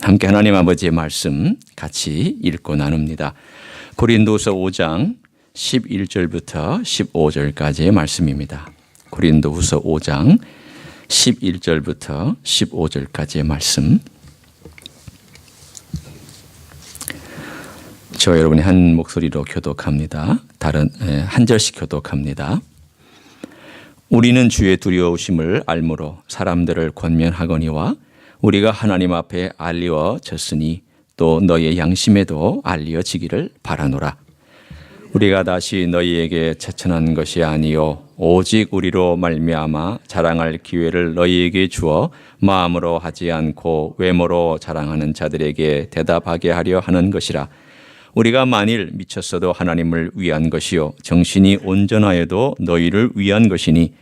함께 하나님 아버지의 말씀 같이 읽고 나눕니다. 고린도후서 5장 11절부터 15절까지의 말씀입니다. 고린도후서 5장 11절부터 15절까지의 말씀. 저 여러분이 한 목소리로 교독합니다. 한 절씩 교독합니다. 우리는 주의 두려우심을 알므로 사람들을 권면하거니와 우리가 하나님 앞에 알리워졌으니 또 너희의 양심에도 알리워지기를 바라노라. 우리가 다시 너희에게 채천한 것이 아니요 오직 우리로 말미암아 자랑할 기회를 너희에게 주어 마음으로 하지 않고 외모로 자랑하는 자들에게 대답하게 하려 하는 것이라. 우리가 만일 미쳤어도 하나님을 위한 것이요 정신이 온전하여도 너희를 위한 것이니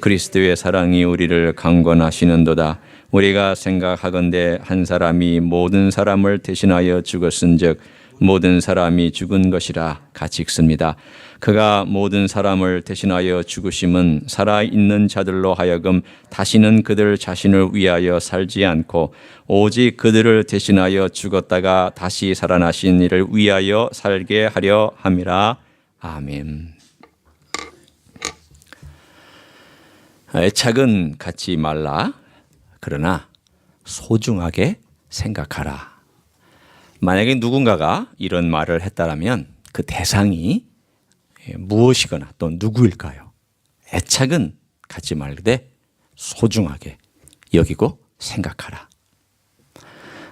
그리스도의 사랑이 우리를 강권하시는도다. 우리가 생각하건대 한 사람이 모든 사람을 대신하여 죽었은즉 모든 사람이 죽은 것이라 같이 읽습니다. 그가 모든 사람을 대신하여 죽으심은 살아있는 자들로 하여금 다시는 그들 자신을 위하여 살지 않고 오직 그들을 대신하여 죽었다가 다시 살아나신 이를 위하여 살게 하려 함이라. 아멘. 애착은 갖지 말라. 그러나 소중하게 생각하라. 만약에 누군가가 이런 말을 했다라면 그 대상이 무엇이거나 또 누구일까요? 애착은 갖지 말되 소중하게 여기고 생각하라.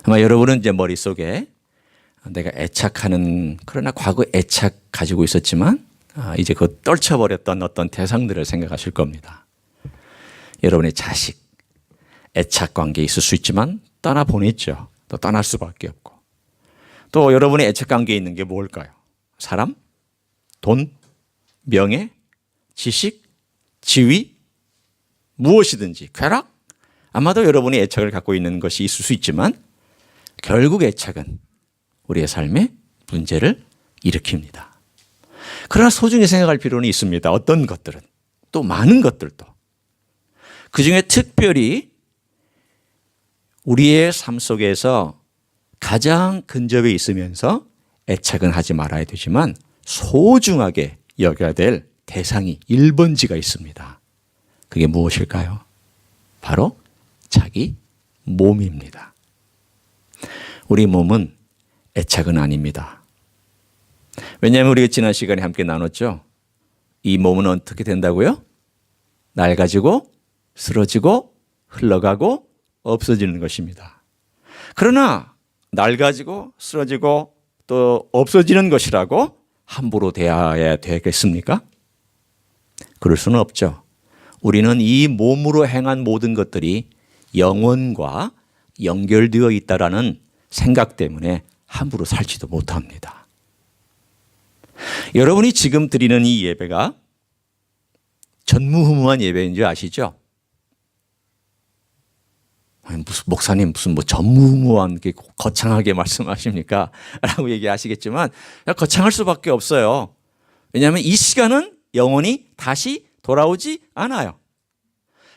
아마 여러분은 이제 머릿속에 내가 애착하는 그러나 과거 애착 가지고 있었지만 이제 그 떨쳐버렸던 어떤 대상들을 생각하실 겁니다. 여러분의 자식, 애착 관계에 있을 수 있지만 떠나보냈죠. 또 떠날 수밖에 없고. 또 여러분의 애착 관계에 있는 게 뭘까요? 사람, 돈, 명예, 지식, 지위, 무엇이든지, 쾌락? 아마도 여러분이 애착을 갖고 있는 것이 있을 수 있지만 결국 애착은 우리의 삶에 문제를 일으킵니다. 그러나 소중히 생각할 필요는 있습니다. 어떤 것들은, 또 많은 것들도. 그중에 특별히 우리의 삶 속에서 가장 근접해 있으면서 애착은 하지 말아야 되지만 소중하게 여겨야 될 대상이 1번지가 있습니다. 그게 무엇일까요? 바로 자기 몸입니다. 우리 몸은 애착은 아닙니다. 왜냐하면 우리가 지난 시간에 함께 나눴죠. 이 몸은 어떻게 된다고요? 낡아지고 쓰러지고 흘러가고 없어지는 것입니다. 그러나 낡아지고 쓰러지고 또 없어지는 것이라고 함부로 대해야 되겠습니까? 그럴 수는 없죠. 우리는 이 몸으로 행한 모든 것들이 영혼과 연결되어 있다라는 생각 때문에 함부로 살지도 못합니다. 여러분이 지금 드리는 이 예배가 전무후무한 예배인 줄 아시죠? 무슨 목사님 무슨 전무후무한 게 거창하게 말씀하십니까? 라고 얘기하시겠지만 거창할 수밖에 없어요. 왜냐하면 이 시간은 영원히 다시 돌아오지 않아요.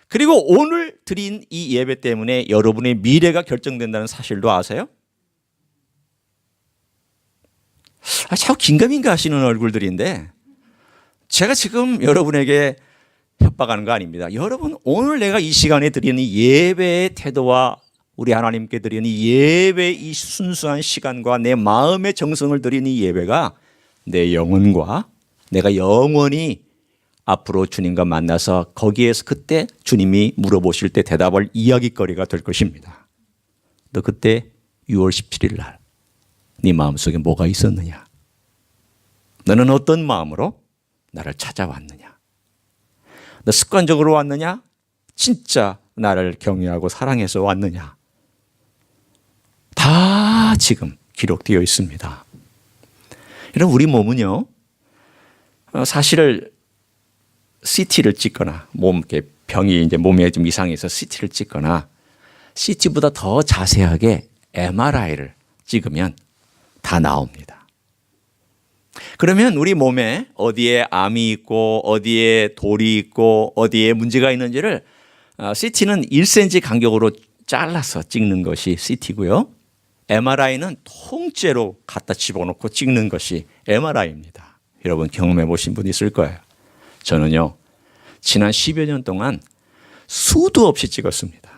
그리고 오늘 드린 이 예배 때문에 여러분의 미래가 결정된다는 사실도 아세요? 자꾸 긴가민가 하시는 얼굴들인데 제가 지금 여러분에게 협박하는 거 아닙니다. 여러분 오늘 내가 이 시간에 드리는 예배의 태도와 우리 하나님께 드리는 예배의 이 순수한 시간과 내 마음의 정성을 드리는 이 예배가 내 영혼과 내가 영원히 앞으로 주님과 만나서 거기에서 그때 주님이 물어보실 때 대답할 이야기거리가 될 것입니다. 너 그때 6월 17일 날 네 마음속에 뭐가 있었느냐? 너는 어떤 마음으로 나를 찾아왔느냐? 너 습관적으로 왔느냐? 진짜 나를 경외하고 사랑해서 왔느냐? 다 지금 기록되어 있습니다. 여러분 우리 몸은요. 사실을 CT를 찍거나 몸 이렇게 병이 이제 몸에 좀 이상해서 CT를 찍거나 CT보다 더 자세하게 MRI를 찍으면 다 나옵니다. 그러면 우리 몸에 어디에 암이 있고 어디에 돌이 있고 어디에 문제가 있는지를 CT는 1cm 간격으로 잘라서 찍는 것이 CT고요. MRI는 통째로 갖다 집어넣고 찍는 것이 MRI입니다. 여러분 경험해 보신 분 있을 거예요. 저는요, 지난 10여 년 동안 수도 없이 찍었습니다.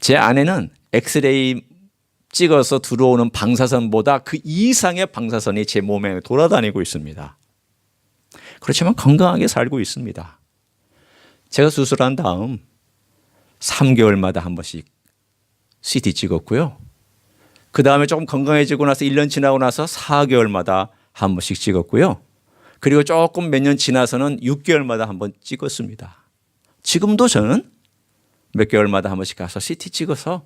제 아내는 엑스레이 찍어서 들어오는 방사선보다 그 이상의 방사선이 제 몸에 돌아다니고 있습니다. 그렇지만 건강하게 살고 있습니다. 제가 수술한 다음 3개월마다 한 번씩 CT 찍었고요. 그 다음에 조금 건강해지고 나서 1년 지나고 나서 4개월마다 한 번씩 찍었고요. 그리고 조금 몇 년 지나서는 6개월마다 한 번 찍었습니다. 지금도 저는 몇 개월마다 한 번씩 가서 CT 찍어서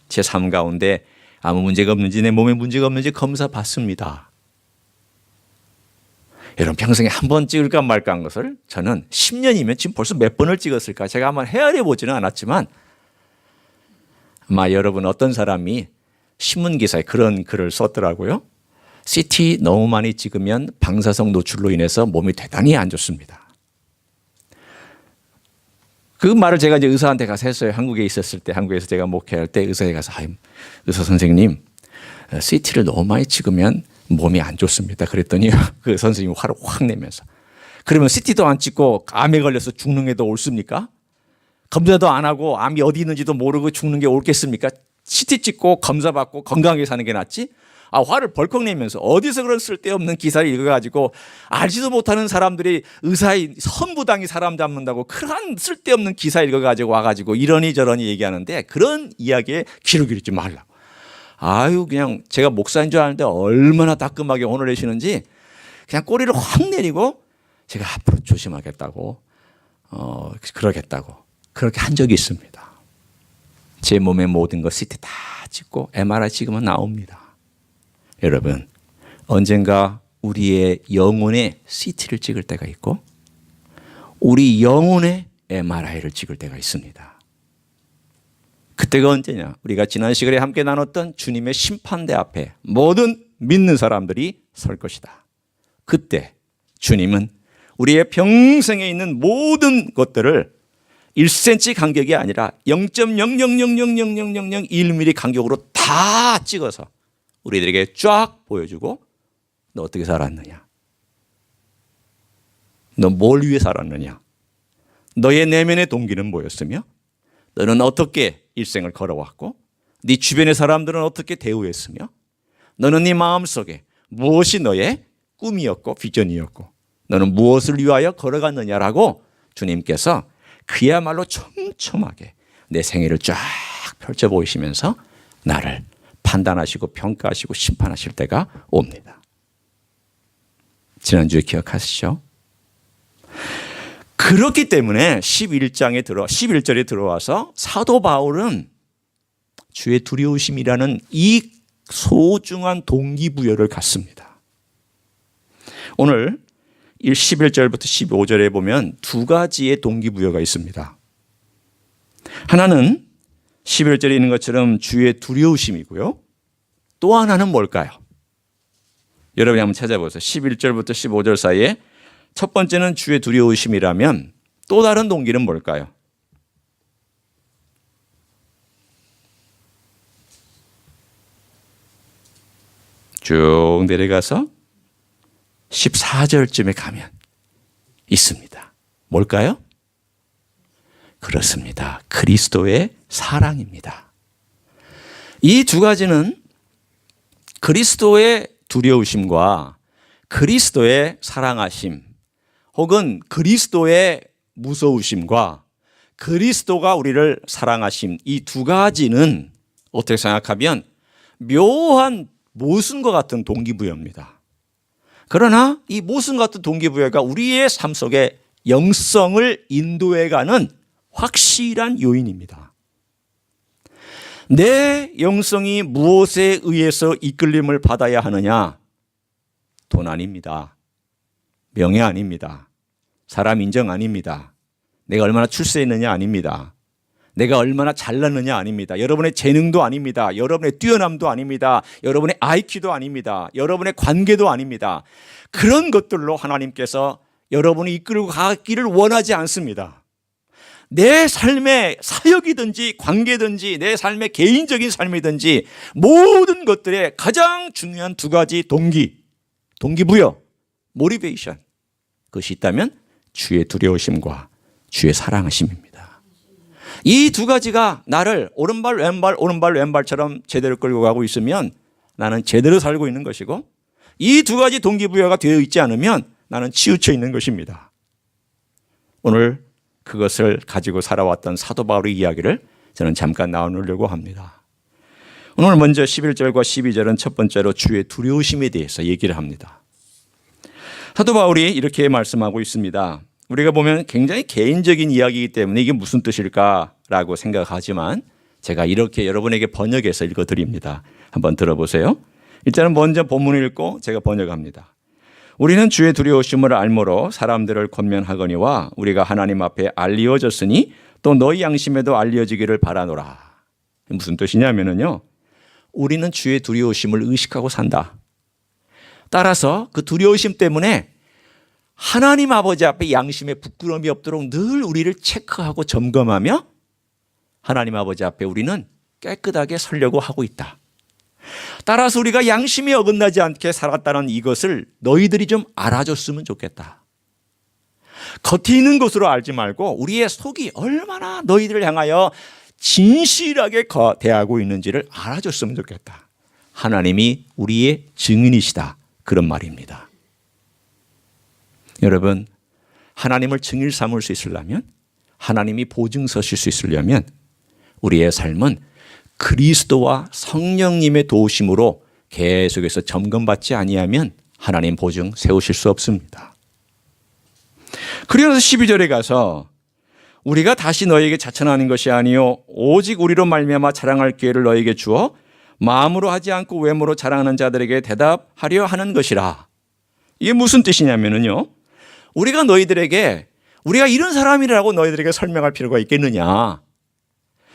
제 삶 가운데 아무 문제가 없는지 내 몸에 문제가 없는지 검사 받습니다. 여러분 평생에 한 번 찍을까 말까 한 것을 저는 10년이면 지금 벌써 몇 번을 찍었을까 제가 한번 헤아려 보지는 않았지만 아마 여러분 어떤 사람이 신문기사에 그런 글을 썼더라고요. CT 너무 많이 찍으면 방사성 노출로 인해서 몸이 대단히 안 좋습니다. 그 말을 제가 이제 의사한테 가서 했어요. 한국에 있었을 때, 한국에서 제가 목회할 때 의사에 가서 의사 선생님, CT를 너무 많이 찍으면 몸이 안 좋습니다. 그랬더니 그 선생님이 화를 확 내면서 그러면 CT도 안 찍고 암에 걸려서 죽는 게 더 옳습니까? 검사도 안 하고 암이 어디 있는지도 모르고 죽는 게 옳겠습니까? CT 찍고 검사 받고 건강하게 사는 게 낫지? 화를 벌컥 내면서 어디서 그런 쓸데없는 기사를 읽어가지고 알지도 못하는 사람들이 의사의 선부당이 사람 잡는다고 그런 쓸데없는 기사 읽어가지고 와가지고 이러니 저러니 얘기하는데 그런 이야기에 귀를 기울이지 말라고. 그냥 제가 목사인 줄 아는데 얼마나 따끔하게 혼을 내시는지 그냥 꼬리를 확 내리고 제가 앞으로 조심하겠다고 그러겠다고 그렇게 한 적이 있습니다. 제 몸의 모든 거 CT 다 찍고 MRI 찍으면 나옵니다. 여러분 언젠가 우리의 영혼의 CT를 찍을 때가 있고 우리 영혼의 MRI를 찍을 때가 있습니다. 그때가 언제냐? 우리가 지난 시간에 함께 나눴던 주님의 심판대 앞에 모든 믿는 사람들이 설 것이다. 그때 주님은 우리의 평생에 있는 모든 것들을 1cm 간격이 아니라 0.000000001mm 간격으로 다 찍어서 우리들에게 쫙 보여주고 너 어떻게 살았느냐? 너 뭘 위해 살았느냐? 너의 내면의 동기는 뭐였으며 너는 어떻게 일생을 걸어왔고 네 주변의 사람들은 어떻게 대우했으며 너는 네 마음속에 무엇이 너의 꿈이었고 비전이었고 너는 무엇을 위하여 걸어갔느냐라고 주님께서 그야말로 촘촘하게 내 생애를 쫙 펼쳐 보이시면서 나를 판단하시고 평가하시고 심판하실 때가 옵니다. 지난주에 기억하시죠? 그렇기 때문에 11절에 들어와서 사도 바울은 주의 두려우심이라는 이 소중한 동기부여를 갖습니다. 오늘 11절부터 15절에 보면 두 가지의 동기부여가 있습니다. 하나는 11절에 있는 것처럼 주의 두려우심이고요. 또 하나는 뭘까요? 여러분이 한번 찾아보세요. 11절부터 15절 사이에 첫 번째는 주의 두려우심이라면 또 다른 동기는 뭘까요? 쭉 내려가서 14절쯤에 가면 있습니다. 뭘까요? 그렇습니다. 그리스도의 사랑입니다. 이 두 가지는 그리스도의 두려우심과 그리스도의 사랑하심 혹은 그리스도의 무서우심과 그리스도가 우리를 사랑하심 이 두 가지는 어떻게 생각하면 묘한 모순과 같은 동기부여입니다. 그러나 이 모순 같은 동기부여가 우리의 삶 속에 영성을 인도해가는 확실한 요인입니다. 내 영성이 무엇에 의해서 이끌림을 받아야 하느냐? 돈 아닙니다. 명예 아닙니다. 사람 인정 아닙니다. 내가 얼마나 출세했느냐 아닙니다. 내가 얼마나 잘났느냐 아닙니다. 여러분의 재능도 아닙니다. 여러분의 뛰어남도 아닙니다. 여러분의 IQ도 아닙니다. 여러분의 관계도 아닙니다. 그런 것들로 하나님께서 여러분이 이끌고 가기를 원하지 않습니다. 내 삶의 사역이든지 관계든지 내 삶의 개인적인 삶이든지 모든 것들의 가장 중요한 두 가지 동기부여, 모티베이션, 그것이 있다면 주의 두려우심과 주의 사랑하심입니다. 이 두 가지가 나를 오른발 왼발처럼 제대로 끌고 가고 있으면 나는 제대로 살고 있는 것이고, 이 두 가지 동기부여가 되어 있지 않으면 나는 치우쳐 있는 것입니다. 오늘 그것을 가지고 살아왔던 사도 바울의 이야기를 저는 잠깐 나누려고 합니다. 오늘 먼저 11절과 12절은 첫 번째로 주의 두려우심에 대해서 얘기를 합니다. 사도 바울이 이렇게 말씀하고 있습니다. 우리가 보면 굉장히 개인적인 이야기이기 때문에 이게 무슨 뜻일까라고 생각하지만 제가 이렇게 여러분에게 번역해서 읽어드립니다. 한번 들어보세요. 일단은 먼저 본문을 읽고 제가 번역합니다. 우리는 주의 두려우심을 알므로 사람들을 권면하거니와 우리가 하나님 앞에 알리워졌으니 또 너희 양심에도 알려지기를 바라노라. 무슨 뜻이냐면요, 우리는 주의 두려우심을 의식하고 산다. 따라서 그 두려우심 때문에 하나님 아버지 앞에 양심에 부끄러움이 없도록 늘 우리를 체크하고 점검하며 하나님 아버지 앞에 우리는 깨끗하게 서려고 하고 있다. 따라서 우리가 양심이 어긋나지 않게 살았다는 이것을 너희들이 좀 알아줬으면 좋겠다. 겉에 있는 것으로 알지 말고 우리의 속이 얼마나 너희들을 향하여 진실하게 대하고 있는지를 알아줬으면 좋겠다. 하나님이 우리의 증인이시다. 그런 말입니다. 여러분, 하나님을 증인 삼을 수 있으려면, 하나님이 보증 서실 수 있으려면 우리의 삶은 그리스도와 성령님의 도우심으로 계속해서 점검받지 아니하면 하나님 보증 세우실 수 없습니다. 그래서 12절에 가서 우리가 다시 너에게 자천하는 것이 아니요 오직 우리로 말미암아 자랑할 기회를 너에게 주어 마음으로 하지 않고 외모로 자랑하는 자들에게 대답하려 하는 것이라. 이게 무슨 뜻이냐면요, 우리가 너희들에게 우리가 이런 사람이라고 너희들에게 설명할 필요가 있겠느냐,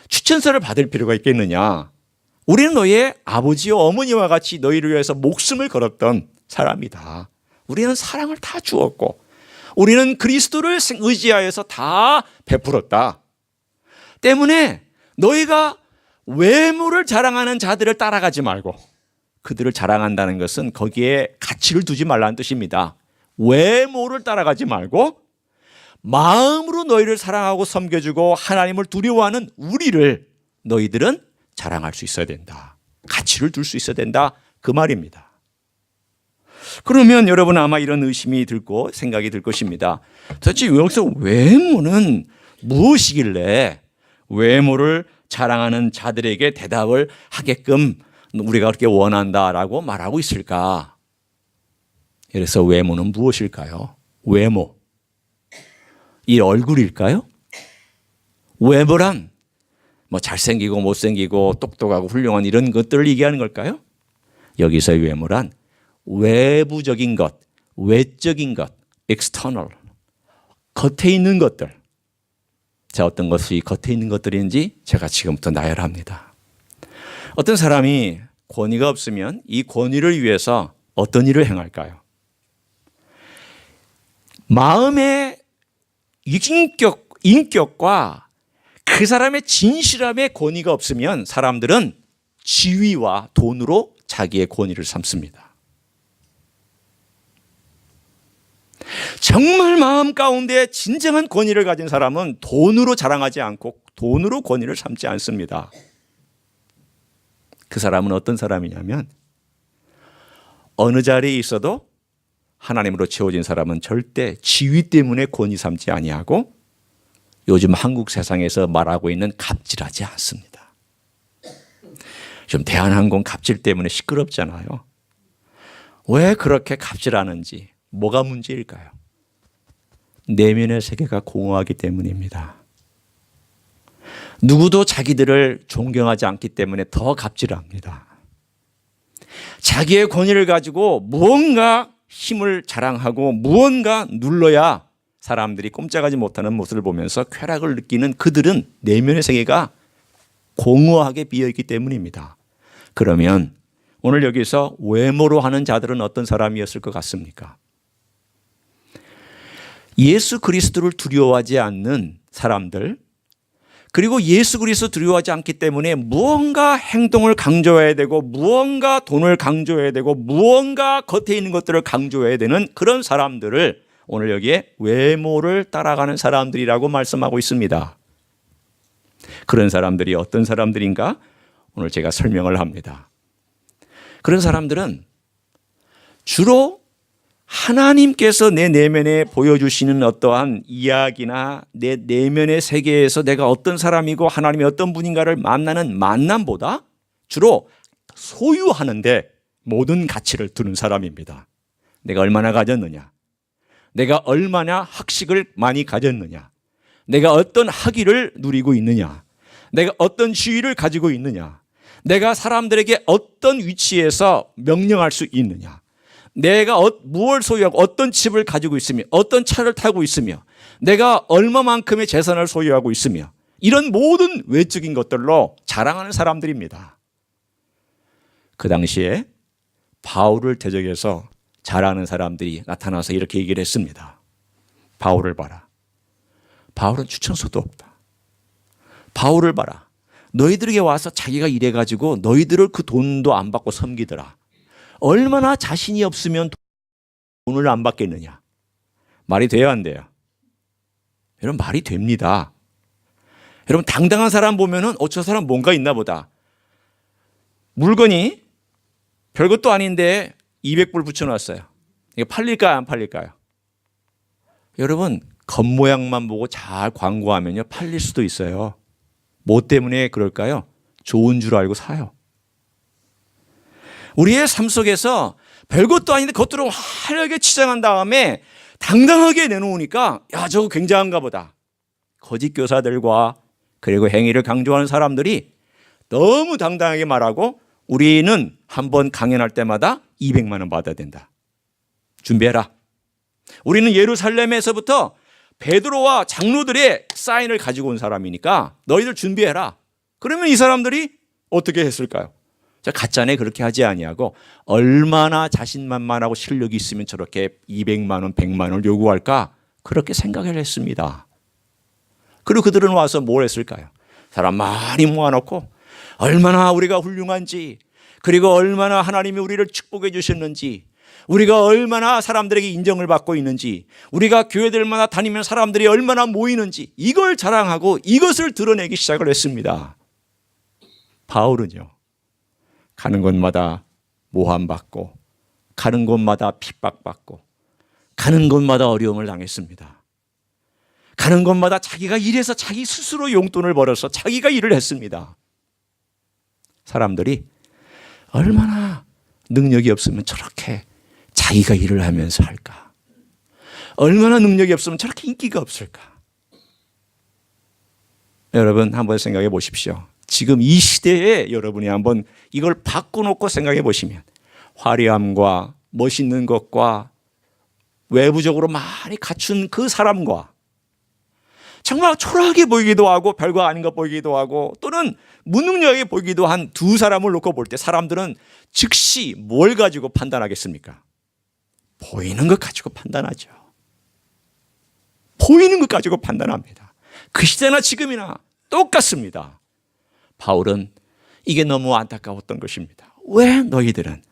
추천서를 받을 필요가 있겠느냐. 우리는 너희의 아버지와 어머니와 같이 너희를 위해서 목숨을 걸었던 사람이다. 우리는 사랑을 다 주었고 우리는 그리스도를 의지하여서 다 베풀었다. 때문에 너희가 외모를 자랑하는 자들을 따라가지 말고, 그들을 자랑한다는 것은 거기에 가치를 두지 말라는 뜻입니다. 외모를 따라가지 말고 마음으로 너희를 사랑하고 섬겨주고 하나님을 두려워하는 우리를 너희들은 자랑할 수 있어야 된다. 가치를 둘 수 있어야 된다. 그 말입니다. 그러면 여러분 아마 이런 의심이 들고 생각이 들 것입니다. 도대체 여기서 외모는 무엇이길래 외모를 자랑하는 자들에게 대답을 하게끔 우리가 그렇게 원한다라고 말하고 있을까? 그래서 외모는 무엇일까요? 외모. 이 얼굴일까요? 외모란 뭐 잘생기고 못생기고 똑똑하고 훌륭한 이런 것들을 얘기하는 걸까요? 여기서의 외모란 외부적인 것, 외적인 것, external, 겉에 있는 것들. 자, 어떤 것이 겉에 있는 것들인지 제가 지금부터 나열합니다. 어떤 사람이 권위가 없으면 이 권위를 위해서 어떤 일을 행할까요? 마음의 인격과 그 사람의 진실함에 권위가 없으면 사람들은 지위와 돈으로 자기의 권위를 삼습니다. 정말 마음 가운데 진정한 권위를 가진 사람은 돈으로 자랑하지 않고 돈으로 권위를 삼지 않습니다. 그 사람은 어떤 사람이냐면 어느 자리에 있어도 하나님으로 채워진 사람은 절대 지위 때문에 권위 삼지 아니하고 요즘 한국 세상에서 말하고 있는 갑질하지 않습니다. 좀 대한항공 갑질 때문에 시끄럽잖아요. 왜 그렇게 갑질하는지, 뭐가 문제일까요? 내면의 세계가 공허하기 때문입니다. 누구도 자기들을 존경하지 않기 때문에 더 갑질합니다. 자기의 권위를 가지고 무언가 힘을 자랑하고 무언가 눌러야 사람들이 꼼짝하지 못하는 모습을 보면서 쾌락을 느끼는 그들은 내면의 세계가 공허하게 비어있기 때문입니다. 그러면 오늘 여기서 외모로 하는 자들은 어떤 사람이었을 것 같습니까? 예수 그리스도를 두려워하지 않는 사람들, 그리고 예수 그리스도 두려워하지 않기 때문에 무언가 행동을 강조해야 되고 무언가 돈을 강조해야 되고 무언가 겉에 있는 것들을 강조해야 되는 그런 사람들을 오늘 여기에 외모를 따라가는 사람들이라고 말씀하고 있습니다. 그런 사람들이 어떤 사람들인가? 오늘 제가 설명을 합니다. 그런 사람들은 주로 하나님께서 내 내면에 보여주시는 어떠한 이야기나 내 내면의 세계에서 내가 어떤 사람이고 하나님이 어떤 분인가를 만나는 만남보다 주로 소유하는데 모든 가치를 두는 사람입니다. 내가 얼마나 가졌느냐, 내가 얼마나 학식을 많이 가졌느냐, 내가 어떤 학위를 누리고 있느냐, 내가 어떤 지위를 가지고 있느냐, 내가 사람들에게 어떤 위치에서 명령할 수 있느냐, 내가 무엇을 소유하고 어떤 집을 가지고 있으며 어떤 차를 타고 있으며 내가 얼마만큼의 재산을 소유하고 있으며 이런 모든 외적인 것들로 자랑하는 사람들입니다. 그 당시에 바울을 대적해서 자랑하는 사람들이 나타나서 이렇게 얘기를 했습니다. 바울을 봐라. 바울은 추천서도 없다. 바울을 봐라. 너희들에게 와서 자기가 일해가지고 너희들을 그 돈도 안 받고 섬기더라. 얼마나 자신이 없으면 돈을 안 받겠느냐. 말이 돼요, 안 돼요? 여러분, 말이 됩니다. 여러분, 당당한 사람 보면은 저 사람 뭔가 있나 보다. 물건이 별것도 아닌데 200불 붙여놨어요. 이게 팔릴까요, 안 팔릴까요? 여러분, 겉모양만 보고 잘 광고하면요 팔릴 수도 있어요. 뭐 때문에 그럴까요? 좋은 줄 알고 사요. 우리의 삶 속에서 별것도 아닌데 겉으로 화려하게 치장한 다음에 당당하게 내놓으니까 야, 저거 굉장한가 보다. 거짓 교사들과 그리고 행위를 강조하는 사람들이 너무 당당하게 말하고 우리는 한번 강연할 때마다 200만 원 받아야 된다. 준비해라. 우리는 예루살렘에서부터 베드로와 장로들의 사인을 가지고 온 사람이니까 너희들 준비해라. 그러면 이 사람들이 어떻게 했을까요? 가짜네 그렇게 하지 아니하고 얼마나 자신만만하고 실력이 있으면 저렇게 200만 원, 100만 원을 요구할까? 그렇게 생각을 했습니다. 그리고 그들은 와서 뭘 했을까요? 사람 많이 모아놓고 얼마나 우리가 훌륭한지, 그리고 얼마나 하나님이 우리를 축복해 주셨는지, 우리가 얼마나 사람들에게 인정을 받고 있는지, 우리가 교회들마다 다니면 사람들이 얼마나 모이는지 이걸 자랑하고 이것을 드러내기 시작을 했습니다. 바울은요, 가는 곳마다 모함받고 가는 곳마다 핍박받고 가는 곳마다 어려움을 당했습니다. 가는 곳마다 자기가 일해서 자기 스스로 용돈을 벌어서 자기가 일을 했습니다. 사람들이 얼마나 능력이 없으면 저렇게 자기가 일을 하면서 할까? 얼마나 능력이 없으면 저렇게 인기가 없을까? 여러분 한번 생각해 보십시오. 지금 이 시대에 여러분이 한번 이걸 바꿔놓고 생각해 보시면 화려함과 멋있는 것과 외부적으로 많이 갖춘 그 사람과 정말 초라하게 보이기도 하고 별거 아닌 것 보이기도 하고 또는 무능력하게 보이기도 한 두 사람을 놓고 볼 때 사람들은 즉시 뭘 가지고 판단하겠습니까? 보이는 것 가지고 판단하죠. 보이는 것 가지고 판단합니다. 그 시대나 지금이나 똑같습니다. 바울은 이게 너무 안타까웠던 것입니다. 왜 너희들은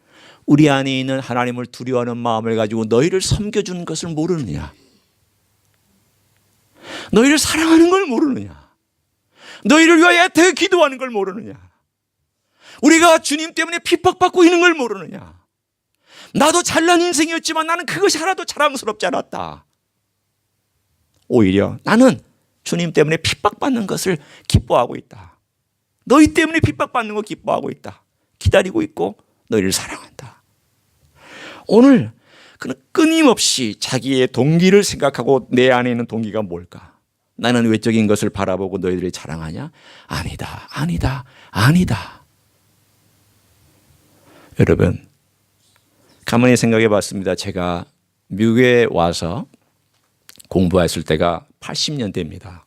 우리 안에 있는 하나님을 두려워하는 마음을 가지고 너희를 섬겨주는 것을 모르느냐? 너희를 사랑하는 걸 모르느냐? 너희를 위하여 애타게 기도하는 걸 모르느냐? 우리가 주님 때문에 핍박받고 있는 걸 모르느냐? 나도 잘난 인생이었지만 나는 그것이 하나도 자랑스럽지 않았다. 오히려 나는 주님 때문에 핍박받는 것을 기뻐하고 있다. 너희 때문에 핍박받는 거 기뻐하고 있다. 기다리고 있고 너희를 사랑한다. 오늘 그는 끊임없이 자기의 동기를 생각하고 내 안에 있는 동기가 뭘까? 나는 외적인 것을 바라보고 너희들이 자랑하냐? 아니다, 아니다, 아니다. 여러분, 가만히 생각해 봤습니다. 제가 미국에 와서 공부했을 때가 80년대입니다.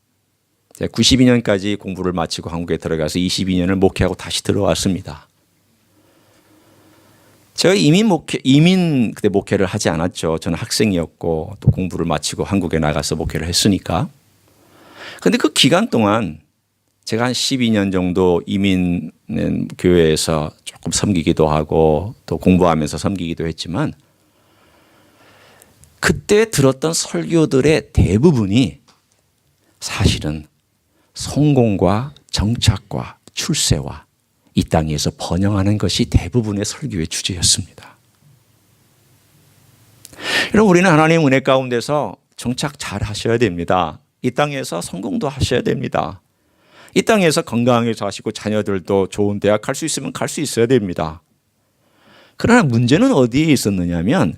제가 92년까지 공부를 마치고 한국에 들어가서 22년을 목회하고 다시 들어왔습니다. 제가 이민 그때 목회를 하지 않았죠. 저는 학생이었고 또 공부를 마치고 한국에 나가서 목회를 했으니까. 그런데 그 기간 동안 제가 한 12년 정도 이민 교회에서 조금 섬기기도 하고 또 공부하면서 섬기기도 했지만 그때 들었던 설교들의 대부분이 사실은 성공과 정착과 출세와 이 땅에서 번영하는 것이 대부분의 설교의 주제였습니다. 여러분, 우리는 하나님의 은혜 가운데서 정착 잘 하셔야 됩니다. 이 땅에서 성공도 하셔야 됩니다. 이 땅에서 건강하게 사시고 자녀들도 좋은 대학 갈 수 있으면 갈 수 있어야 됩니다. 그러나 문제는 어디에 있었느냐면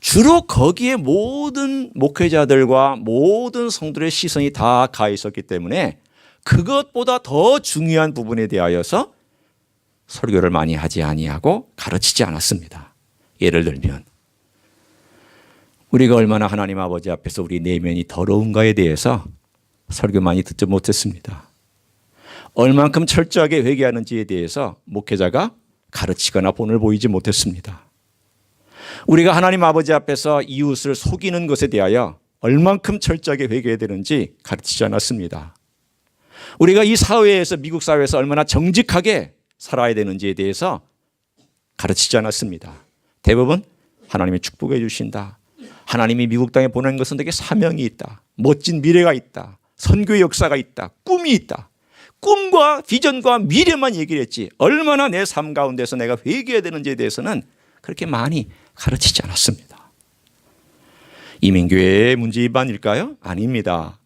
주로 거기에 모든 목회자들과 모든 성도들의 시선이 다 가 있었기 때문에 그것보다 더 중요한 부분에 대하여서 설교를 많이 하지 아니하고 가르치지 않았습니다. 예를 들면 우리가 얼마나 하나님 아버지 앞에서 우리 내면이 더러운가에 대해서 설교 많이 듣지 못했습니다. 얼만큼 철저하게 회개하는지에 대해서 목회자가 가르치거나 본을 보이지 못했습니다. 우리가 하나님 아버지 앞에서 이웃을 속이는 것에 대하여 얼만큼 철저하게 회개해야 되는지 가르치지 않았습니다. 우리가 이 사회에서 미국 사회에서 얼마나 정직하게 살아야 되는지에 대해서 가르치지 않았습니다. 대부분 하나님이 축복해 주신다. 하나님이 미국 땅에 보낸 것은 되게 사명이 있다. 멋진 미래가 있다. 선교의 역사가 있다. 꿈이 있다. 꿈과 비전과 미래만 얘기를 했지 얼마나 내 삶 가운데서 내가 회개해야 되는지에 대해서는 그렇게 많이 가르치지 않았습니다. 이민교회의 문제 위반일까요? 아닙니다.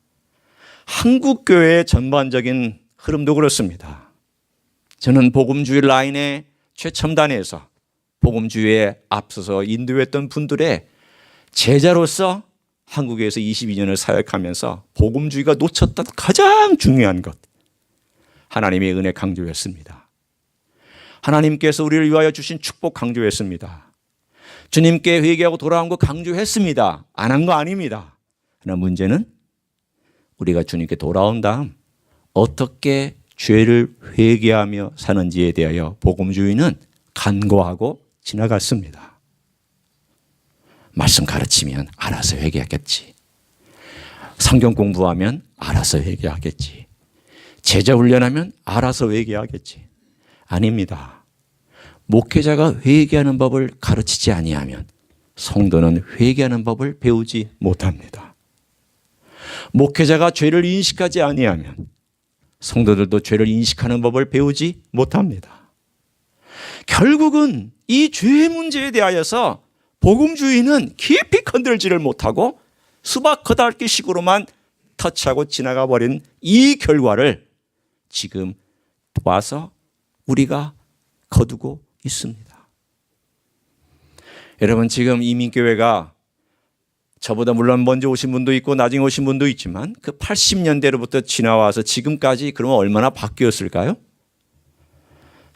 한국교회의 전반적인 흐름도 그렇습니다. 저는 복음주의 라인의 최첨단에서 복음주의에 앞서서 인도했던 분들의 제자로서 한국에서 22년을 사역하면서 복음주의가 놓쳤던 가장 중요한 것, 하나님의 은혜 강조했습니다. 하나님께서 우리를 위하여 주신 축복 강조했습니다. 주님께 회개하고 돌아온 거 강조했습니다. 안 한 거 아닙니다. 그러나 문제는 우리가 주님께 돌아온 다음 어떻게 죄를 회개하며 사는지에 대하여 복음주의는 간과하고 지나갔습니다. 말씀 가르치면 알아서 회개하겠지. 성경 공부하면 알아서 회개하겠지. 제자 훈련하면 알아서 회개하겠지. 아닙니다. 목회자가 회개하는 법을 가르치지 아니하면 성도는 회개하는 법을 배우지 못합니다. 목회자가 죄를 인식하지 아니하면 성도들도 죄를 인식하는 법을 배우지 못합니다. 결국은 이 죄의 문제에 대하여서 복음주의는 깊이 건들지를 못하고 수박 거달기 식으로만 터치하고 지나가 버린 이 결과를 지금 와서 우리가 거두고 있습니다. 여러분, 지금 이민교회가 저보다 물론 먼저 오신 분도 있고 나중에 오신 분도 있지만 그 80년대로부터 지나와서 지금까지 그러면 얼마나 바뀌었을까요?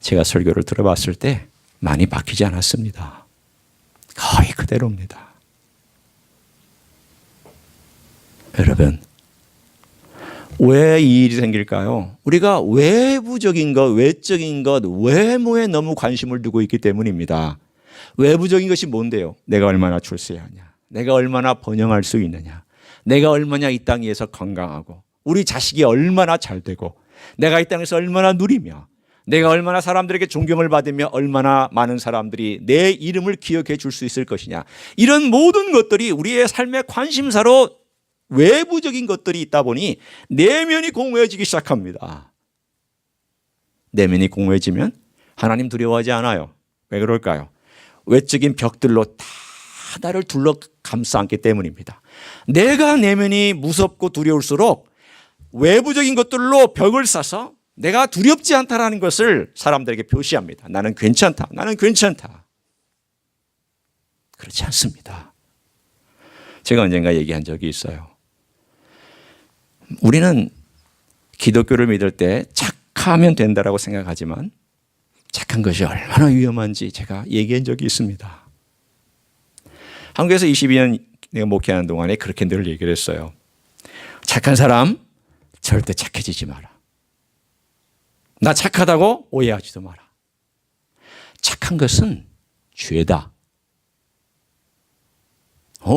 제가 설교를 들어봤을 때 많이 바뀌지 않았습니다. 거의 그대로입니다. 여러분, 왜 이 일이 생길까요? 우리가 외부적인 것, 외적인 것, 외모에 너무 관심을 두고 있기 때문입니다. 외부적인 것이 뭔데요? 내가 얼마나 출세하냐, 내가 얼마나 번영할 수 있느냐, 내가 얼마나 이 땅에서 건강하고 우리 자식이 얼마나 잘 되고 내가 이 땅에서 얼마나 누리며 내가 얼마나 사람들에게 존경을 받으며 얼마나 많은 사람들이 내 이름을 기억해 줄 수 있을 것이냐, 이런 모든 것들이 우리의 삶의 관심사로 외부적인 것들이 있다 보니 내면이 공허해지기 시작합니다. 내면이 공허해지면 하나님 두려워하지 않아요. 왜 그럴까요? 외적인 벽들로 다 나를 둘러 감싸 안기 때문입니다. 내가 내면이 무섭고 두려울수록 외부적인 것들로 벽을 쌓아서 내가 두렵지 않다라는 것을 사람들에게 표시합니다. 나는 괜찮다. 나는 괜찮다. 그렇지 않습니다. 제가 언젠가 얘기한 적이 있어요. 우리는 기독교를 믿을 때 착하면 된다라고 생각하지만 착한 것이 얼마나 위험한지 제가 얘기한 적이 있습니다. 한국에서 22년 내가 목회하는 동안에 그렇게 늘 얘기를 했어요. 착한 사람 절대 착해지지 마라. 나 착하다고 오해하지도 마라. 착한 것은 죄다.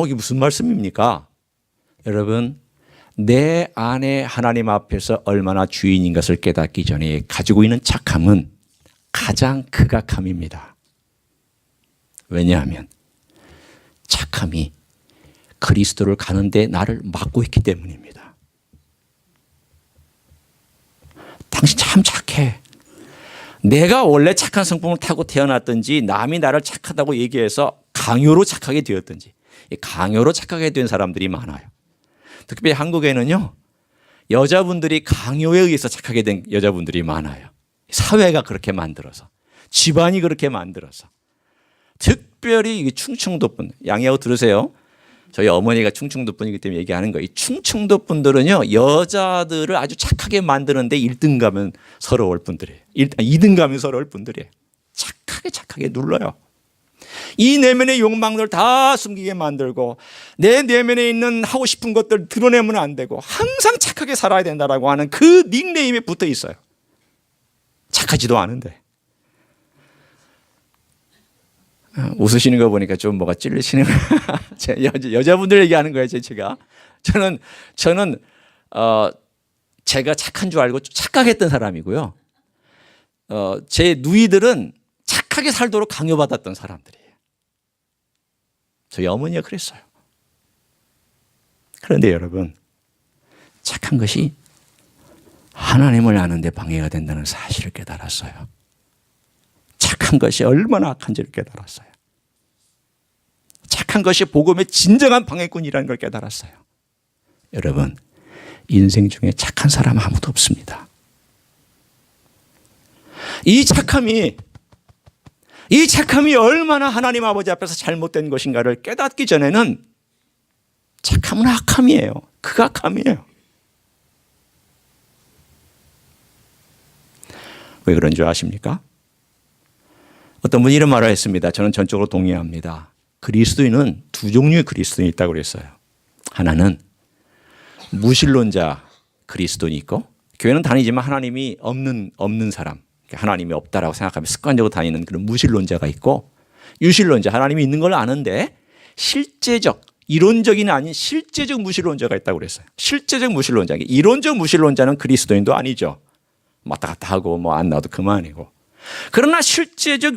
이게 무슨 말씀입니까? 여러분, 내 안에 하나님 앞에서 얼마나 주인인 것을 깨닫기 전에 가지고 있는 착함은 가장 극악함입니다. 왜냐하면 착함이 그리스도를 가는데 나를 막고 있기 때문입니다. 당신 참 착해. 내가 원래 착한 성품을 타고 태어났든지 남이 나를 착하다고 얘기해서 강요로 착하게 되었든지 강요로 착하게 된 사람들이 많아요. 특히 한국에는요, 여자분들이 강요에 의해서 착하게 된 여자분들이 많아요. 사회가 그렇게 만들어서, 집안이 그렇게 만들어서. 특별히 충청도 분, 양해하고 들으세요. 저희 어머니가 충청도 분이기 때문에 얘기하는 거예요. 이 충청도 분들은요, 여자들을 아주 착하게 만드는데 1등 가면 서러울 분들이에요. 2등 가면 서러울 분들이에요. 착하게 눌러요. 이 내면의 욕망들 다 숨기게 만들고 내 내면에 있는 하고 싶은 것들 드러내면 안 되고 항상 착하게 살아야 된다라고 하는 그 닉네임에 붙어 있어요. 착하지도 않은데. 웃으시는 거 보니까 좀 뭐가 찔리시는 거예요. 여자분들 얘기하는 거예요, 제가. 저는 제가 착한 줄 알고 착각했던 사람이고요. 제 누이들은 착하게 살도록 강요받았던 사람들이에요. 저희 어머니가 그랬어요. 그런데 여러분, 착한 것이 하나님을 아는 데 방해가 된다는 사실을 깨달았어요. 착한 것이 얼마나 악한지를 깨달았어요. 착한 것이 복음의 진정한 방해꾼이라는 걸 깨달았어요. 여러분, 인생 중에 착한 사람 아무도 없습니다. 이 착함이 얼마나 하나님 아버지 앞에서 잘못된 것인가를 깨닫기 전에는 착함은 악함이에요. 극악함이에요. 왜 그런 줄 아십니까? 어떤 분이 이런 말을 했습니다. 저는 전적으로 동의합니다. 그리스도인은 두 종류의 그리스도인이 있다고 그랬어요. 하나는 무신론자 그리스도인이 있고, 교회는 다니지만 하나님이 없는 사람, 하나님이 없다라고 생각하며 습관적으로 다니는 그런 무신론자가 있고, 유신론자, 하나님이 있는 걸 아는데 실제적, 이론적인 아닌 실제적 무신론자가 있다고 그랬어요. 실제적 무신론자, 이론적 무신론자는 그리스도인도 아니죠. 왔다 갔다 하고 뭐 안 나와도 그만이고. 그러나 실제적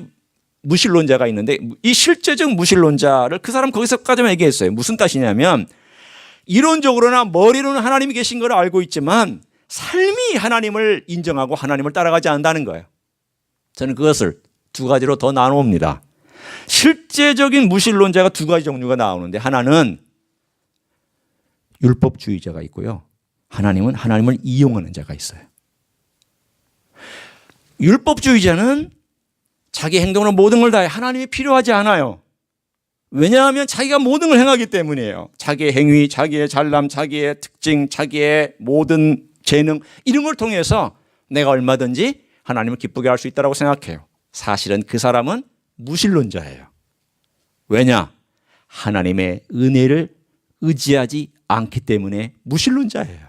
무신론자가 있는데, 이 실제적 무신론자를 그 사람 거기서까지만 얘기했어요. 무슨 뜻이냐면, 이론적으로나 머리로는 하나님이 계신 걸 알고 있지만 삶이 하나님을 인정하고 하나님을 따라가지 않는다는 거예요. 저는 그것을 두 가지로 더 나눕니다. 실제적인 무신론자가 두 가지 종류가 나오는데, 하나는 율법주의자가 있고요, 하나님은 하나님을 이용하는 자가 있어요. 율법주의자는 자기 행동으로 모든 걸 다해 하나님이 필요하지 않아요. 왜냐하면 자기가 모든 걸 행하기 때문이에요. 자기의 행위, 자기의 잘남, 자기의 특징, 자기의 모든 재능, 이런 걸 통해서 내가 얼마든지 하나님을 기쁘게 할 수 있다고 생각해요. 사실은 그 사람은 무신론자예요. 왜냐? 하나님의 은혜를 의지하지 않기 때문에 무신론자예요.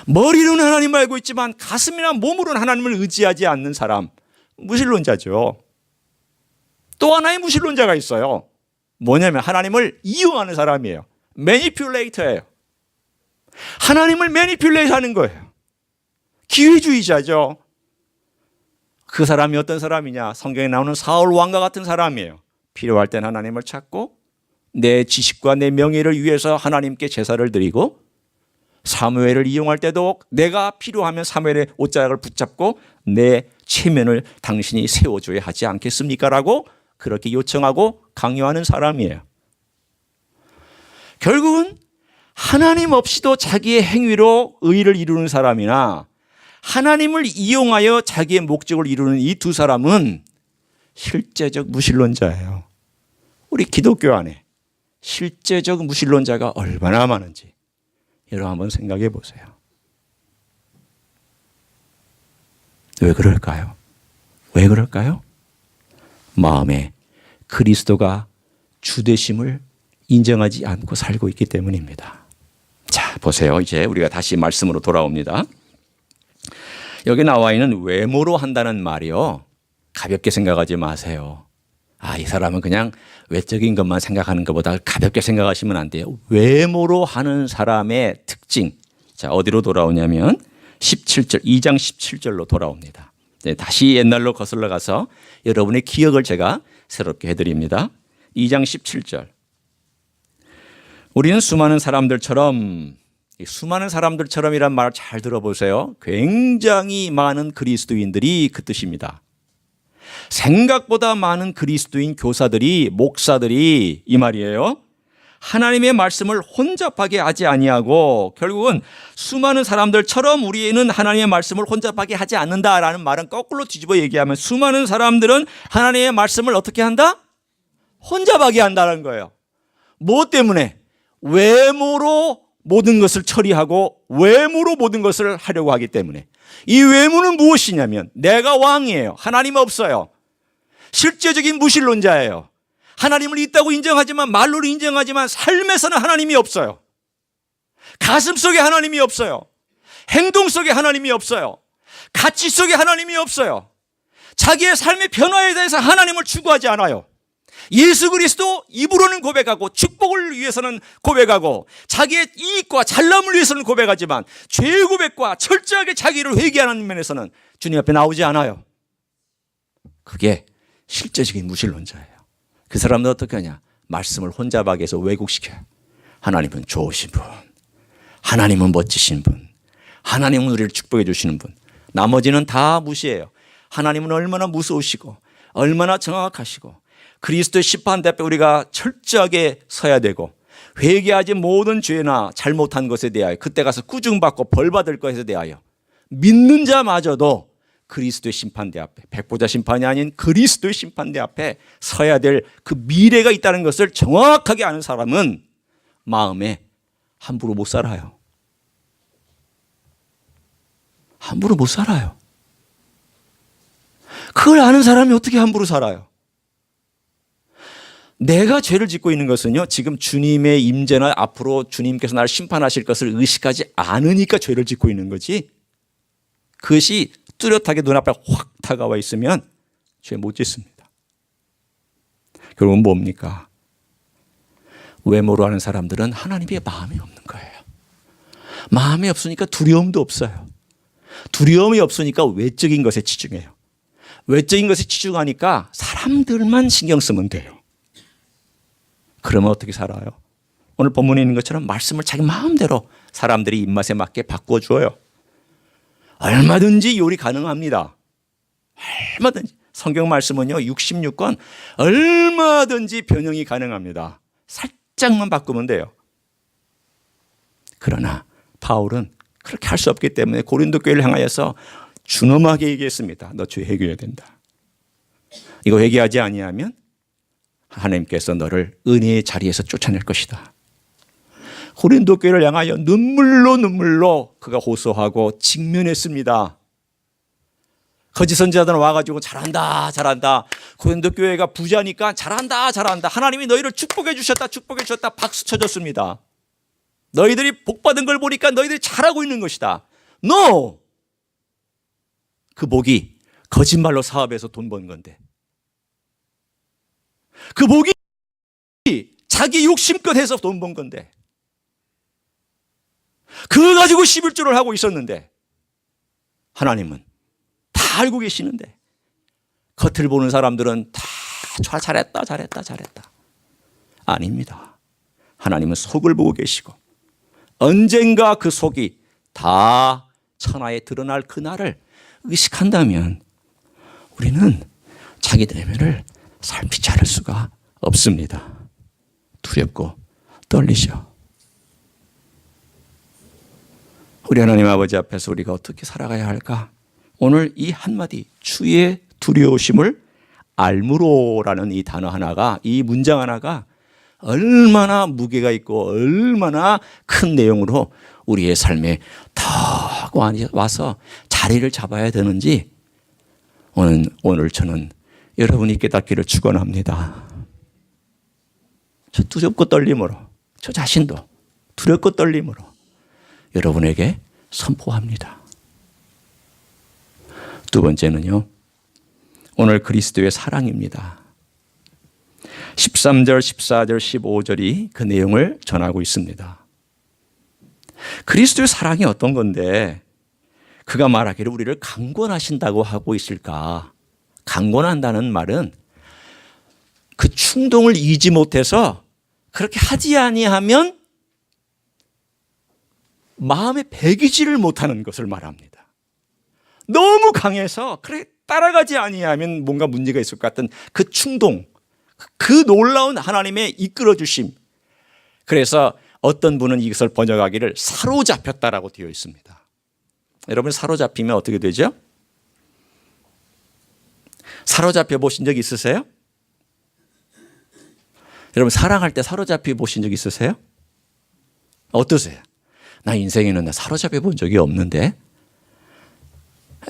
머리로는 하나님을 알고 있지만 가슴이나 몸으로는 하나님을 의지하지 않는 사람, 무신론자죠. 또 하나의 무신론자가 있어요. 뭐냐면 하나님을 이용하는 사람이에요. 매니퓰레이터예요. 하나님을 매니퓰레이트 하는 거예요. 기회주의자죠. 그 사람이 어떤 사람이냐? 성경에 나오는 사울 왕과 같은 사람이에요. 필요할 땐 하나님을 찾고 내 지식과 내 명예를 위해서 하나님께 제사를 드리고, 사무엘을 이용할 때도 내가 필요하면 사무엘의 옷자락을 붙잡고 내 체면을 당신이 세워줘야 하지 않겠습니까? 라고 그렇게 요청하고 강요하는 사람이에요. 결국은 하나님 없이도 자기의 행위로 의를 이루는 사람이나 하나님을 이용하여 자기의 목적을 이루는 이 두 사람은 실제적 무신론자예요. 우리 기독교 안에 실제적 무신론자가 얼마나 많은지 여러분 한번 생각해 보세요. 왜 그럴까요? 왜 그럴까요? 마음에 그리스도가 주되심을 인정하지 않고 살고 있기 때문입니다. 자, 보세요. 이제 우리가 다시 말씀으로 돌아옵니다. 여기 나와 있는 외모로 한다는 말이요, 가볍게 생각하지 마세요. 이 사람은 그냥 외적인 것만 생각하는 것보다 가볍게 생각하시면 안 돼요. 외모로 하는 사람의 특징. 자, 어디로 돌아오냐면 17절, 2장 17절로 돌아옵니다. 네, 다시 옛날로 거슬러 가서 여러분의 기억을 제가 새롭게 해드립니다. 2장 17절. 우리는 수많은 사람들처럼이란 말을 잘 들어보세요. 굉장히 많은 그리스도인들이 그 뜻입니다. 생각보다 많은 그리스도인 교사들이, 목사들이 이 말이에요. 하나님의 말씀을 혼잡하게 하지 아니하고, 결국은 수많은 사람들처럼 우리는 하나님의 말씀을 혼잡하게 하지 않는다라는 말은 거꾸로 뒤집어 얘기하면 수많은 사람들은 하나님의 말씀을 어떻게 한다? 혼잡하게 한다는 거예요. 뭐 때문에? 외모로 모든 것을 처리하고 외모로 모든 것을 하려고 하기 때문에. 이 외모는 무엇이냐면 내가 왕이에요. 하나님 없어요. 실제적인 무신론자예요. 하나님을 있다고 인정하지만, 말로는 인정하지만 삶에서는 하나님이 없어요. 가슴 속에 하나님이 없어요. 행동 속에 하나님이 없어요. 가치 속에 하나님이 없어요. 자기의 삶의 변화에 대해서 하나님을 추구하지 않아요. 예수 그리스도 입으로는 고백하고 축복을 위해서는 고백하고 자기의 이익과 잘남을 위해서는 고백하지만 죄의 고백과 철저하게 자기를 회개하는 면에서는 주님 앞에 나오지 않아요. 그게 실제적인 무신론자예요. 그 사람들 어떻게 하냐? 말씀을 혼잡하게 해서 왜곡시켜요. 하나님은 좋으신 분, 하나님은 멋지신 분, 하나님은 우리를 축복해 주시는 분. 나머지는 다 무시해요. 하나님은 얼마나 무서우시고 얼마나 정확하시고 그리스도의 심판대 앞에 우리가 철저하게 서야 되고 회개하지 모든 죄나 잘못한 것에 대하여 그때 가서 꾸중받고 벌받을 것에 대하여 믿는 자마저도 그리스도의 심판대 앞에, 백보자 심판이 아닌 그리스도의 심판대 앞에 서야 될 그 미래가 있다는 것을 정확하게 아는 사람은 마음에 함부로 못 살아요. 함부로 못 살아요. 그걸 아는 사람이 어떻게 함부로 살아요? 내가 죄를 짓고 있는 것은요, 지금 주님의 임재나 앞으로 주님께서 나를 심판하실 것을 의식하지 않으니까 죄를 짓고 있는 거지, 그것이 뚜렷하게 눈앞에 확 다가와 있으면 죄 못 짓습니다. 결국은 뭡니까? 외모로 하는 사람들은 하나님의 마음이 없는 거예요. 마음이 없으니까 두려움도 없어요. 두려움이 없으니까 외적인 것에 치중해요. 외적인 것에 치중하니까 사람들만 신경 쓰면 돼요. 그러면 어떻게 살아요? 오늘 본문에 있는 것처럼 말씀을 자기 마음대로 사람들이 입맛에 맞게 바꾸어 주어요. 얼마든지 요리 가능합니다. 얼마든지. 성경 말씀은요, 66권 얼마든지 변형이 가능합니다. 살짝만 바꾸면 돼요. 그러나 바울은 그렇게 할 수 없기 때문에 고린도 교회를 향하여서 준엄하게 얘기했습니다. 너 죄 회개해야 된다. 이거 회개하지 아니하면 하나님께서 너를 은혜의 자리에서 쫓아낼 것이다. 고린도 교회를 향하여 눈물로 그가 호소하고 직면했습니다. 거짓 선지자들은 와가지고 잘한다. 고린도 교회가 부자니까 잘한다. 하나님이 너희를 축복해 주셨다. 박수 쳐줬습니다. 너희들이 복받은 걸 보니까 너희들이 잘하고 있는 것이다. No! 그 복이 거짓말로 사업해서 돈 번 건데, 그 복이 자기 욕심껏 해서 돈 번 건데, 그거 가지고 11조를 하고 있었는데 하나님은 다 알고 계시는데 겉을 보는 사람들은 다 잘했다. 아닙니다. 하나님은 속을 보고 계시고 언젠가 그 속이 다 천하에 드러날 그날을 의식한다면 우리는 자기 내면을 살피지 않을 수가 없습니다. 두렵고 떨리죠. 우리 하나님 아버지 앞에서 우리가 어떻게 살아가야 할까? 오늘 이 한마디, 주의 두려우심을 알므로라는 이 단어 하나가, 이 문장 하나가 얼마나 무게가 있고 얼마나 큰 내용으로 우리의 삶에 탁 와서 자리를 잡아야 되는지 오늘 저는 여러분이 깨닫기를 축원합니다. 저 두렵고 떨림으로, 저 자신도 두렵고 떨림으로 여러분에게 선포합니다. 두 번째는요, 오늘 그리스도의 사랑입니다. 13절, 14절, 15절이 그 내용을 전하고 있습니다. 그리스도의 사랑이 어떤 건데 그가 말하기를 우리를 강권하신다고 하고 있을까? 강권한다는 말은 그 충동을 이기지 못해서 그렇게 하지 아니하면 마음에 배기지를 못하는 것을 말합니다. 너무 강해서 그래 따라가지 아니하면 뭔가 문제가 있을 것 같은 그 충동, 그 놀라운 하나님의 이끌어 주심. 그래서 어떤 분은 이것을 번역하기를 사로잡혔다라고 되어 있습니다. 여러분 사로잡히면 어떻게 되죠? 사로잡혀 보신 적 있으세요? 여러분 사랑할 때 사로잡혀 보신 적 있으세요? 어떠세요? 나 인생에는 나 사로잡혀 본 적이 없는데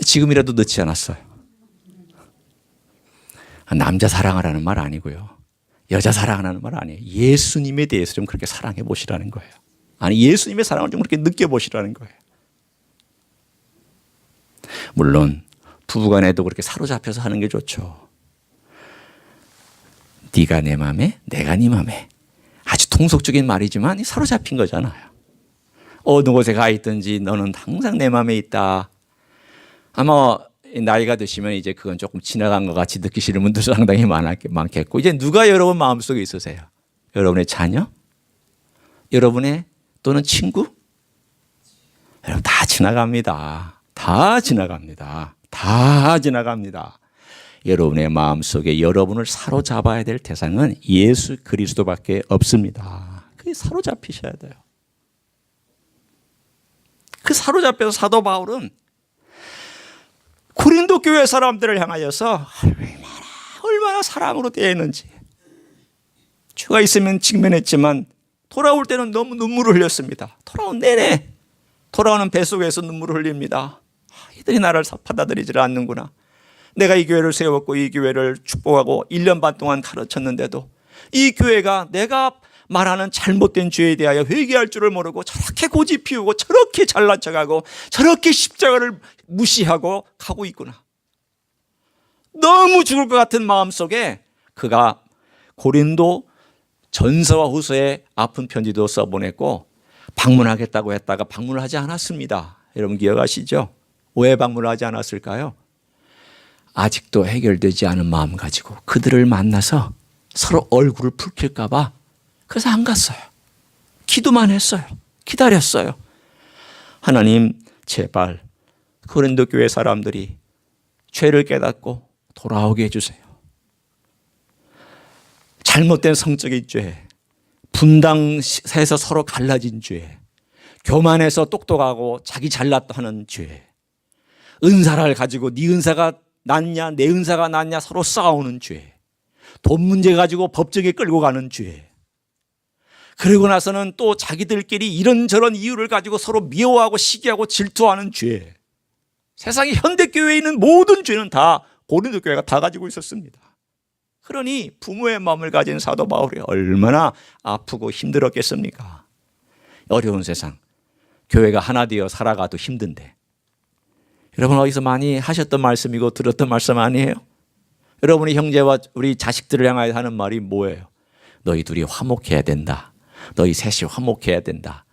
지금이라도 늦지 않았어요. 남자 사랑하라는 말 아니고요. 여자 사랑하라는 말 아니에요. 예수님에 대해서 좀 그렇게 사랑해 보시라는 거예요. 아니 예수님의 사랑을 좀 그렇게 느껴보시라는 거예요. 물론 부부간에도 그렇게 사로잡혀서 하는 게 좋죠. 네가 내 맘에 내가 네 맘에. 아주 통속적인 말이지만 사로잡힌 거잖아요. 어느 곳에 가 있든지 너는 항상 내 맘에 있다. 아마 나이가 드시면 이제 그건 조금 지나간 것 같이 느끼시는 분들 상당히 많겠고 이제 누가 여러분 마음속에 있으세요? 여러분의 자녀? 여러분의 또는 친구? 여러분 다 지나갑니다. 다 지나갑니다. 다 지나갑니다. 여러분의 마음속에 여러분을 사로잡아야 될 대상은 예수 그리스도밖에 없습니다. 그게 사로잡히셔야 돼요. 그 사로잡혀서 사도 바울은 고린도 교회 사람들을 향하여서 얼마나 사랑으로 대했는지 주가 있으면 직면했지만 돌아올 때는 너무 눈물을 흘렸습니다. 돌아온 내내 돌아오는 뱃속에서 눈물을 흘립니다. 이들이 나를 받아들이질 않는구나. 내가 이 교회를 세웠고 이 교회를 축복하고 1년 반 동안 가르쳤는데도 이 교회가 내가 말하는 잘못된 죄에 대하여 회개할 줄을 모르고 저렇게 고집 피우고 저렇게 잘난 척하고 저렇게 십자가를 무시하고 가고 있구나. 너무 죽을 것 같은 마음속에 그가 고린도 전서와 후서에 아픈 편지도 써보냈고 방문하겠다고 했다가 방문을 하지 않았습니다. 여러분 기억하시죠? 왜 방문을 하지 않았을까요? 아직도 해결되지 않은 마음 가지고 그들을 만나서 서로 얼굴을 붉힐까 봐 그래서 안 갔어요. 기도만 했어요. 기다렸어요. 하나님 제발 고린도 교회 사람들이 죄를 깨닫고 돌아오게 해주세요. 잘못된 성적인 죄, 분당해서 서로 갈라진 죄, 교만해서 똑똑하고 자기 잘났다 하는 죄, 은사를 가지고 네 은사가 낫냐 내 은사가 낫냐 서로 싸우는 죄, 돈 문제 가지고 법정에 끌고 가는 죄, 그리고 나서는 또 자기들끼리 이런저런 이유를 가지고 서로 미워하고 시기하고 질투하는 죄. 세상에 현대교회에 있는 모든 죄는 다 고린도 교회가 다 가지고 있었습니다. 그러니 부모의 마음을 가진 사도 바울이 얼마나 아프고 힘들었겠습니까? 어려운 세상 교회가 하나 되어 살아가도 힘든데 여러분 어디서 많이 하셨던 말씀이고 들었던 말씀 아니에요? 여러분의 형제와 우리 자식들을 향하여 하는 말이 뭐예요? 너희 둘이 화목해야 된다. 너희 셋이 화목해야 된다.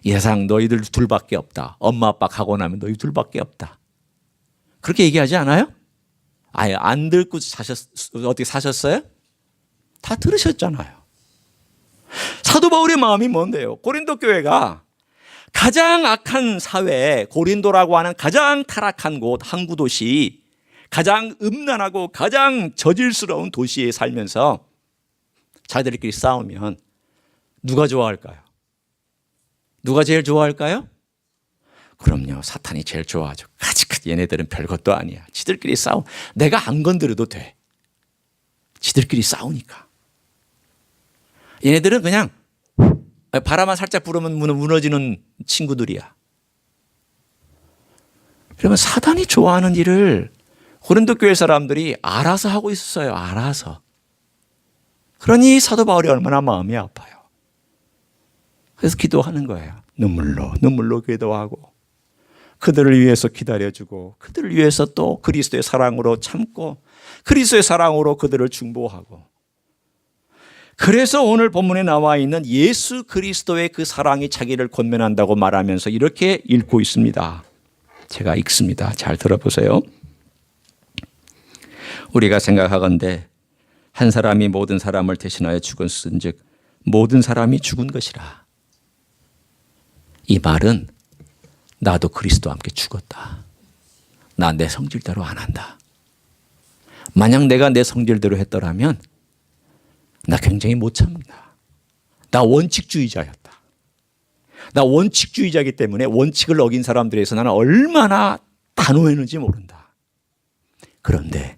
이 세상 너희들 둘밖에 없다. 엄마 아빠 가고 나면 너희 둘밖에 없다. 그렇게 얘기하지 않아요? 아예 안 듣고 어떻게 사셨어요? 다 들으셨잖아요. 사도 바울의 마음이 뭔데요? 고린도 교회가 가장 악한 사회, 고린도라고 하는 가장 타락한 곳, 항구 도시, 가장 음란하고 가장 저질스러운 도시에 살면서 자기들끼리 싸우면 누가 좋아할까요? 누가 제일 좋아할까요? 그럼요, 사탄이 제일 좋아하죠. 얘네들은 별것도 아니야. 지들끼리 싸워. 내가 안 건드려도 돼. 지들끼리 싸우니까. 얘네들은 그냥 바람만 살짝 불으면 무너지는 친구들이야. 그러면 사탄이 좋아하는 일을 고린도 교회 사람들이 알아서 하고 있었어요. 알아서. 그러니 사도 바울이 얼마나 마음이 아파요. 그래서 기도하는 거예요. 눈물로 기도하고 그들을 위해서 기다려주고 그들을 위해서 또 그리스도의 사랑으로 참고 그리스도의 사랑으로 그들을 중보하고 그래서 오늘 본문에 나와 있는 예수 그리스도의 그 사랑이 자기를 권면한다고 말하면서 이렇게 읽고 있습니다. 제가 읽습니다. 잘 들어보세요. 우리가 생각하건대 한 사람이 모든 사람을 대신하여 죽었은즉 모든 사람이 죽은 것이라. 이 말은 나도 그리스도와 함께 죽었다. 나 내 성질대로 안 한다. 만약 내가 내 성질대로 했더라면 나 굉장히 못 참는다. 나 원칙주의자였다. 나 원칙주의자이기 때문에 원칙을 어긴 사람들에서 나는 얼마나 단호했는지 모른다. 그런데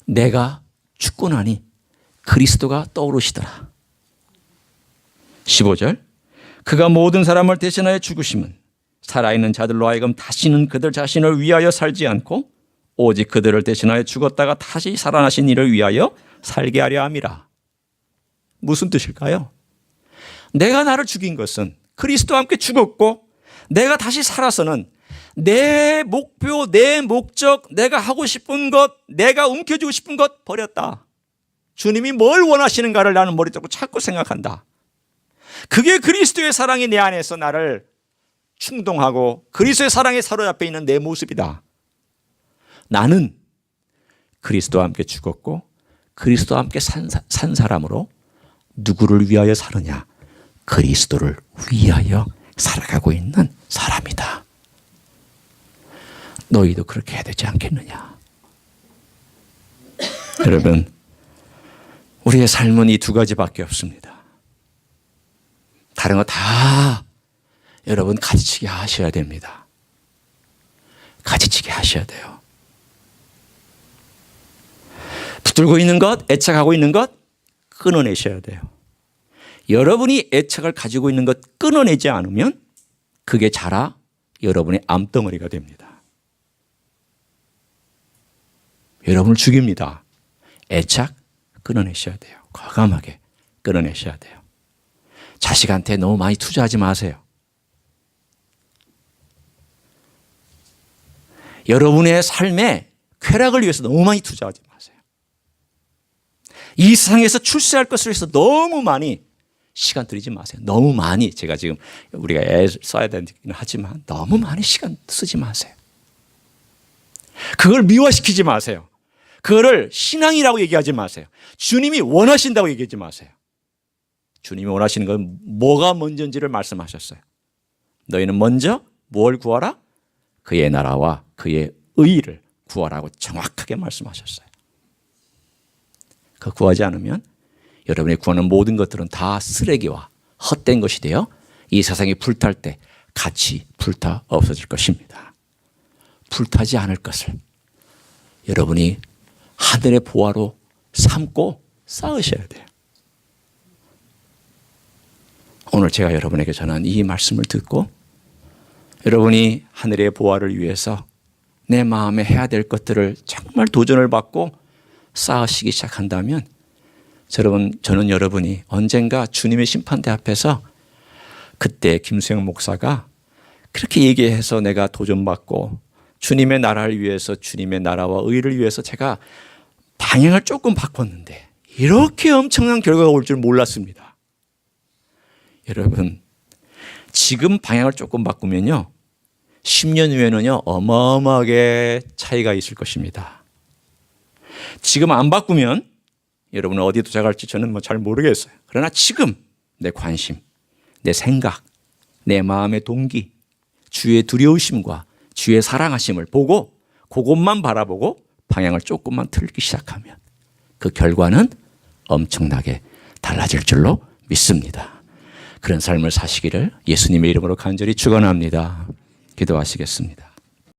내가 죽고 나니 그리스도가 떠오르시더라. 15절 그가 모든 사람을 대신하여 죽으심은 살아있는 자들로 하여금 다시는 그들 자신을 위하여 살지 않고 오직 그들을 대신하여 죽었다가 다시 살아나신 이를 위하여 살게 하려 함이라. 무슨 뜻일까요? 내가 나를 죽인 것은 그리스도와 함께 죽었고 내가 다시 살아서는 내 목표, 내 목적, 내가 하고 싶은 것, 내가 움켜쥐고 싶은 것 버렸다. 주님이 뭘 원하시는가를 나는 머릿속으로 자꾸 생각한다. 그게 그리스도의 사랑이 내 안에서 나를 충동하고 그리스도의 사랑에 사로잡혀 있는 내 모습이다. 나는 그리스도와 함께 죽었고 그리스도와 함께 산 사람으로 누구를 위하여 사느냐? 그리스도를 위하여 살아가고 있는 사람이다. 너희도 그렇게 해야 되지 않겠느냐? 여러분, 우리의 삶은 이 두 가지밖에 없습니다. 다른 거 다 여러분 가지치기 하셔야 됩니다. 가지치기 하셔야 돼요. 붙들고 있는 것, 애착하고 있는 것 끊어내셔야 돼요. 여러분이 애착을 가지고 있는 것 끊어내지 않으면 그게 자라 여러분의 암덩어리가 됩니다. 여러분을 죽입니다. 애착 끊어내셔야 돼요. 과감하게 끊어내셔야 돼요. 자식한테 너무 많이 투자하지 마세요. 여러분의 삶에 쾌락을 위해서 너무 많이 투자하지 마세요. 이 세상에서 출세할 것을 위해서 너무 많이 시간 들이지 마세요. 너무 많이, 제가 지금 우리가 애 써야 되긴 하지만 너무 많이 시간 쓰지 마세요. 그걸 미화시키지 마세요. 그거를 신앙이라고 얘기하지 마세요. 주님이 원하신다고 얘기하지 마세요. 주님이 원하시는 건 뭐가 먼저인지를 말씀하셨어요. 너희는 먼저 뭘 구하라? 그의 나라와 그의 의의를 구하라고 정확하게 말씀하셨어요. 그 구하지 않으면 여러분이 구하는 모든 것들은 다 쓰레기와 헛된 것이 되어 이 세상이 불탈 때 같이 불타 없어질 것입니다. 불타지 않을 것을 여러분이 하늘의 보화로 삼고 쌓으셔야 돼요. 오늘 제가 여러분에게 전한 이 말씀을 듣고 여러분이 하늘의 보화를 위해서 내 마음에 해야 될 것들을 정말 도전을 받고 쌓으시기 시작한다면 저는 여러분이 언젠가 주님의 심판대 앞에서 그때 김수영 목사가 그렇게 얘기해서 내가 도전받고 주님의 나라를 위해서 주님의 나라와 의를 위해서 제가 방향을 조금 바꿨는데 이렇게 엄청난 결과가 올 줄 몰랐습니다. 여러분, 지금 방향을 조금 바꾸면요 10년 후에는요 어마어마하게 차이가 있을 것입니다. 지금 안 바꾸면 여러분은 어디 도착할지 저는 잘 모르겠어요. 그러나 지금 내 관심, 내 생각, 내 마음의 동기, 주의 두려우심과 주의 사랑하심을 보고 그것만 바라보고 방향을 조금만 틀기 시작하면 그 결과는 엄청나게 달라질 줄로 믿습니다. 그런 삶을 사시기를 예수님의 이름으로 간절히 축원합니다. 기도하시겠습니다.